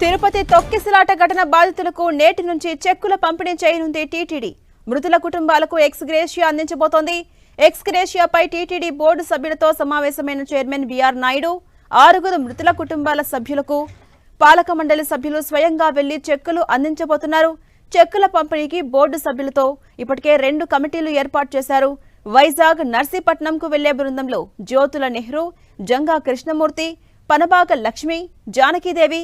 తిరుపతి తొక్కిసలాట ఘటన బాధితులకు నేటి నుంచి చెక్కుల పంపిణీ చేయనుంది టీటీడీ. మృతుల కుటుంబాలకు ఎక్స్గ్రేషియా అందించబోతోంది. ఎక్స్గ్రేషియాపై టీటీడీ బోర్డు సభ్యులతో సమావేశమైన చైర్మన్ విఆర్ నాయుడు 6 మృతుల కుటుంబాల సభ్యులకు పాలక మండలి సభ్యులు స్వయంగా వెళ్లి చెక్కులు అందించబోతున్నారు. చెక్కుల పంపిణీకి బోర్డు సభ్యులతో ఇప్పటికే 2 కమిటీలు ఏర్పాటు చేశారు. వైజాగ్ నర్సీపట్నంకు వెళ్లే బృందంలో జ్యోతుల నెహ్రూ, జంగా కృష్ణమూర్తి, పనబాక లక్ష్మి, జానకీదేవి,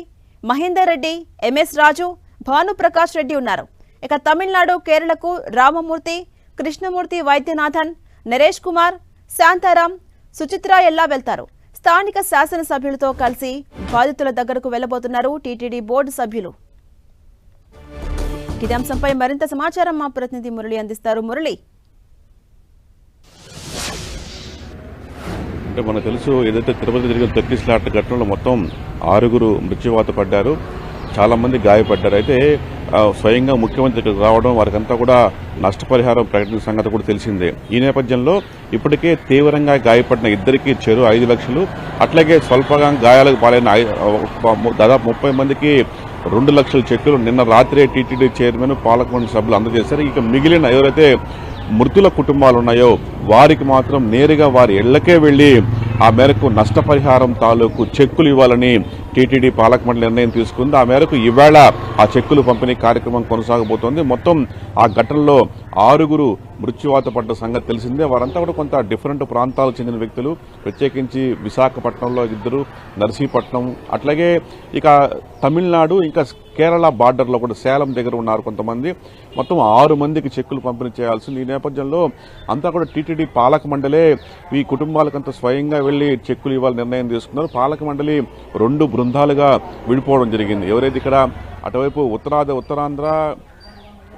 మహేందర్ రెడ్డి, ఎంఎస్ రాజు, భానుప్రకాష్ రెడ్డి ఉన్నారు. ఇక తమిళనాడు, కేరళకు రామమూర్తి, కృష్ణమూర్తి, వైద్యనాథన్, నరేష్ కుమార్, శాంతారాం, సుచిత్ర ఎల్లా వెళ్తారు. స్థానిక శాసనసభ్యులతో కలిసి బాధితుల దగ్గరకు వెళ్లబోతున్నారు టీటీడీ బోర్డు సభ్యులు. ఇదే అంశంపై మరింత సమాచారం మా ప్రతినిధి మురళి అందిస్తారు. మురళి, అంటే మనకు తెలుసు, ఏదైతే తిరుపతి జరిగిన తొక్కిసలాట ఘటనలో మొత్తం 6 మృత్యువాత పడ్డారు, చాలా మంది గాయపడ్డారు. అయితే స్వయంగా ముఖ్యమంత్రి ఇక్కడికి రావడం, వారికంతా కూడా నష్టపరిహారం ప్రకటించిన సంగతి కూడా తెలిసిందే. ఈ నేపథ్యంలో ఇప్పటికే తీవ్రంగా గాయపడిన ఇద్దరికి చెరు 5 లక్షలు, అట్లాగే స్వల్పంగా గాయాలకు పాలైన దాదాపు 30 మందికి 2 లక్షల చెక్కులు నిన్న రాత్రే టీటీడీ చైర్మన్, పాలక మండలి సభ్యులు అందజేశారు. ఇక మిగిలిన ఎవరైతే మృతుల కుటుంబాలు ఉన్నాయో వారికి మాత్రం నేరుగా వారి ఇళ్లకే వెళ్లి ఆ మేరకు నష్టపరిహారం తాలూకు చెక్కులు ఇవ్వాలని టీటీడీ పాలక మండలి నిర్ణయం తీసుకుంది. ఆ మేరకు ఇవాళ ఆ చెక్కులు పంపిణీ కార్యక్రమం కొనసాగబోతోంది. మొత్తం ఆ ఘటనలో 6 మృత్యువాత పడ్డ సంగతి తెలిసిందే. వారంతా కూడా కొంత డిఫరెంట్ ప్రాంతాలకు చెందిన వ్యక్తులు. ప్రత్యేకించి విశాఖపట్నంలో 2, నర్సీపట్నం, అట్లాగే ఇక తమిళనాడు, ఇంకా కేరళ బార్డర్లో కూడా సేలం దగ్గర ఉన్నారు కొంతమంది. మొత్తం 6 మందికి చెక్కులు పంపిణీ చేయాల్సింది. ఈ నేపథ్యంలో అంతా కూడా టీటీడీ పాలక మండలే ఈ కుటుంబాలకంతా స్వయంగా వెళ్లి చెక్కులు ఇవ్వాలని నిర్ణయం తీసుకున్నారు. పాలక మండలి 2 బృందాలుగా విడిపోవడం జరిగింది. ఎవరైతే ఇక్కడ అటువైపు ఉత్తరాంధ్ర,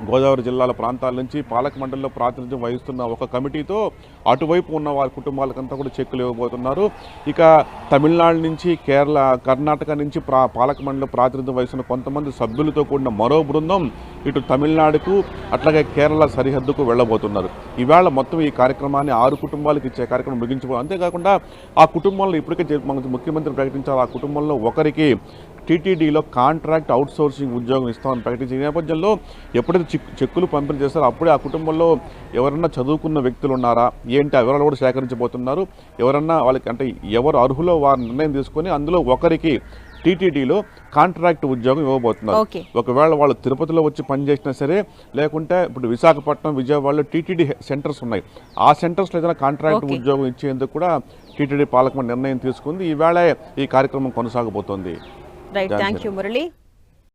గోదావరి జిల్లాల ప్రాంతాల నుంచి పాలక మండలిలో ప్రాతినిధ్యం వహిస్తున్న ఒక కమిటీతో అటువైపు ఉన్న వారి కుటుంబాలకంతా కూడా చెక్కులు ఇవ్వబోతున్నారు. ఇక తమిళనాడు నుంచి, కర్ణాటక నుంచి పాలక మండలిలో ప్రాతినిధ్యం వహిస్తున్న కొంతమంది సభ్యులతో కూడిన మరో బృందం ఇటు తమిళనాడుకు అట్లాగే కేరళ సరిహద్దుకు వెళ్లబోతున్నారు. ఇవాళ మొత్తం ఈ కార్యక్రమాన్ని 6 కుటుంబాలకు ఇచ్చే కార్యక్రమం ముగించబో. అంతేకాకుండా ఆ కుటుంబంలో ఇప్పటికే ముఖ్యమంత్రి ప్రకటించారు, ఆ కుటుంబంలో ఒకరికి టీటీడీలో కాంట్రాక్ట్ అవుట్సోర్సింగ్ ఉద్యోగం ఇస్తామని ప్రకటించిన నేపథ్యంలో ఎప్పుడైతే చెక్కులు పంపిణీ చేస్తారో అప్పుడే ఆ కుటుంబంలో ఎవరన్నా చదువుకున్న వ్యక్తులు ఉన్నారా ఏంటి ఆ వివరాలు కూడా సేకరించబోతున్నారు. ఎవరన్నా వాళ్ళకి అంటే ఎవరు అర్హులో వారి నిర్ణయం తీసుకొని అందులో ఒకరికి టీటీడీలో కాంట్రాక్ట్ ఉద్యోగం ఇవ్వబోతున్నారు. ఒకవేళ వాళ్ళు తిరుపతిలో వచ్చి పనిచేసినా సరే, లేకుంటే ఇప్పుడు విశాఖపట్నం, విజయవాడలో టీటీడీ సెంటర్స్ ఉన్నాయి, ఆ సెంటర్స్లో ఏదైనా కాంట్రాక్ట్ ఉద్యోగం ఇచ్చేందుకు కూడా టీటీడీ పాలక నిర్ణయం తీసుకుంది. ఈవేళ ఈ కార్యక్రమం కొనసాగబోతోంది. Right, thank you Murali.